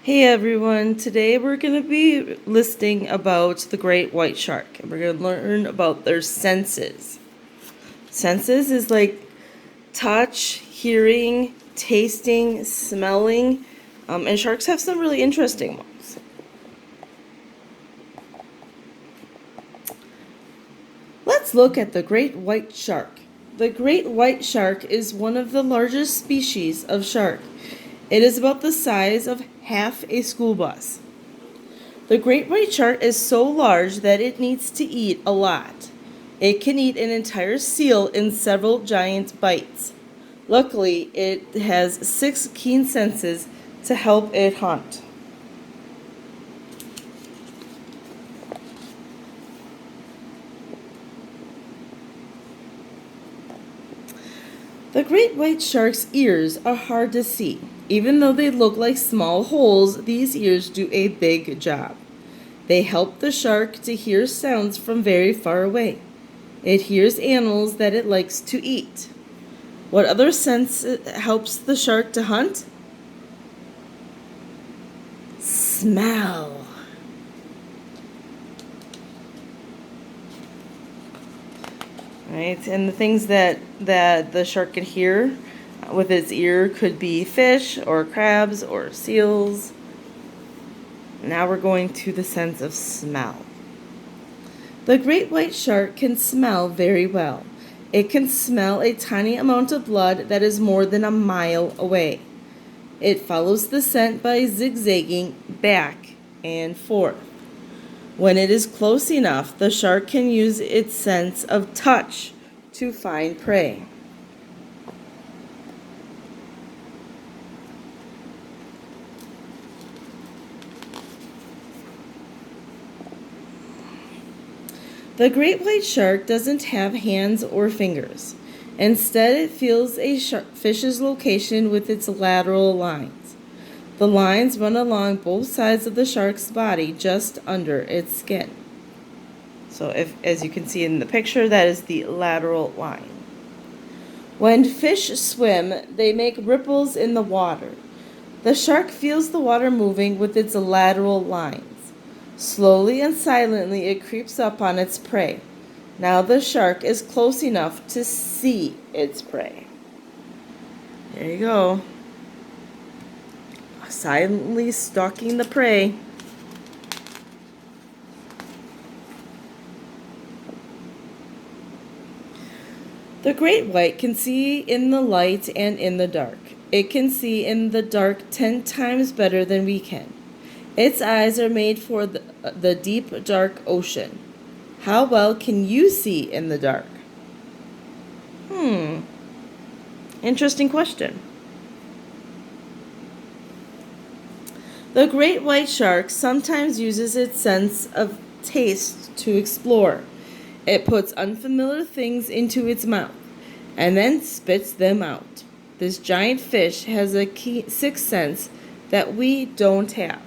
Hey everyone, today we're going to be listing about the great white shark and we're going to learn about their senses. Senses is like touch, hearing, tasting, smelling, and sharks have some really interesting ones. Let's look at the great white shark. The great white shark is one of the largest species of shark. It is about the size of half a school bus. The great white shark is so large that it needs to eat a lot. It can eat an entire seal in several giant bites. Luckily, it has 6 keen senses to help it hunt. The great white shark's ears are hard to see. Even though they look like small holes, these ears do a big job. They help the shark to hear sounds from very far away. It hears animals that it likes to eat. What other sense helps the shark to hunt? Smell. Right, and the things that the shark can hear with its ear could be fish or crabs or seals. Now we're going to the sense of smell. The great white shark can smell very well. It can smell a tiny amount of blood that is more than a mile away. It follows the scent by zigzagging back and forth. When it is close enough, the shark can use its sense of touch to find prey. The great white shark doesn't have hands or fingers. Instead, it feels a fish's location with its lateral lines. The lines run along both sides of the shark's body just under its skin. So as you can see in the picture, that is the lateral line. When fish swim, they make ripples in the water. The shark feels the water moving with its lateral lines. Slowly and silently, it creeps up on its prey. Now the shark is close enough to see its prey. There you go. Silently stalking the prey. The great white can see in the light and in the dark. It can see in the dark 10 times better than we can. Its eyes are made for the deep, dark ocean. How well can you see in the dark? Interesting question. The great white shark sometimes uses its sense of taste to explore. It puts unfamiliar things into its mouth and then spits them out. This giant fish has a sixth sense that we don't have.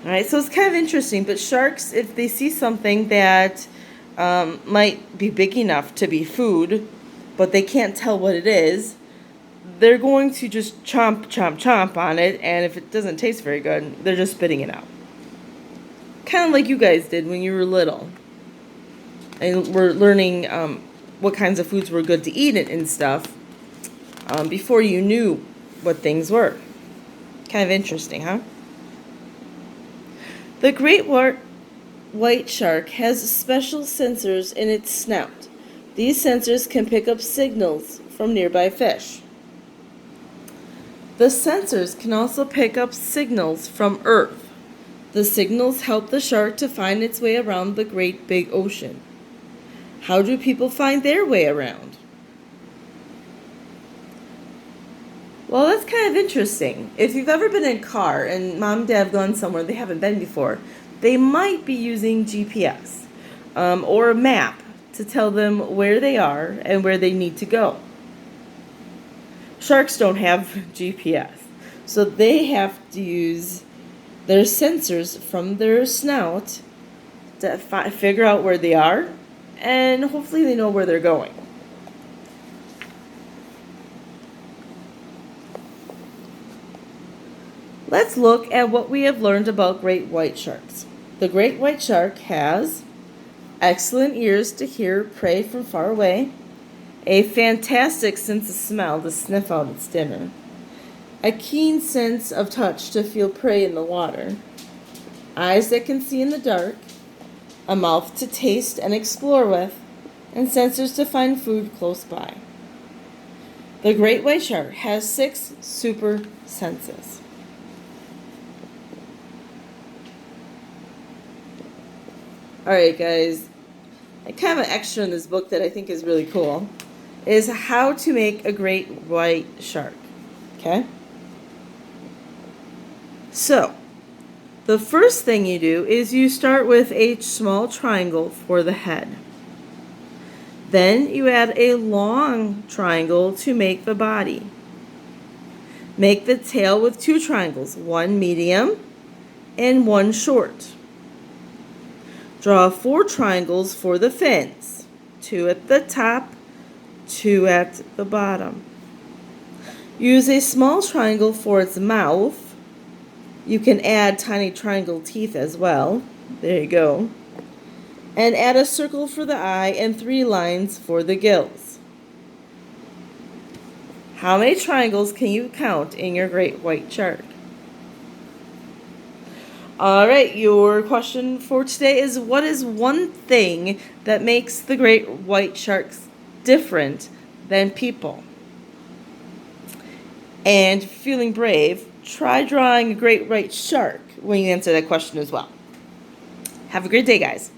Alright, so it's kind of interesting, but sharks, if they see something that might be big enough to be food, but they can't tell what it is, they're going to just chomp, chomp, chomp on it, and if it doesn't taste very good, they're just spitting it out. Kind of like you guys did when you were little. And were learning what kinds of foods were good to eat and stuff before you knew what things were. Kind of interesting, huh? The great white shark has special sensors in its snout. These sensors can pick up signals from nearby fish. The sensors can also pick up signals from Earth. The signals help the shark to find its way around the great big ocean. How do people find their way around? Well, that's kind of interesting. If you've ever been in a car and mom and dad have gone somewhere they haven't been before, they might be using GPS or a map to tell them where they are and where they need to go. Sharks don't have GPS, so they have to use their sensors from their snout to figure out where they are, and hopefully they know where they're going. Let's look at what we have learned about great white sharks. The great white shark has excellent ears to hear prey from far away, a fantastic sense of smell to sniff out its dinner, a keen sense of touch to feel prey in the water, eyes that can see in the dark, a mouth to taste and explore with, and sensors to find food close by. The great white shark has 6 super senses. Alright guys, kind of an extra in this book that I think is really cool is how to make a great white shark. Okay? So, the first thing you do is you start with a small triangle for the head. Then you add a long triangle to make the body. Make the tail with 2 triangles, one medium and one short. Draw 4 triangles for the fins, 2 at the top, 2 at the bottom. Use a small triangle for its mouth. You can add tiny triangle teeth as well. There you go. And add a circle for the eye and 3 lines for the gills. How many triangles can you count in your great white shark? Alright, your question for today is, what is one thing that makes the great white sharks different than people? And if you're feeling brave, try drawing a great white shark when you answer that question as well. Have a great day, guys.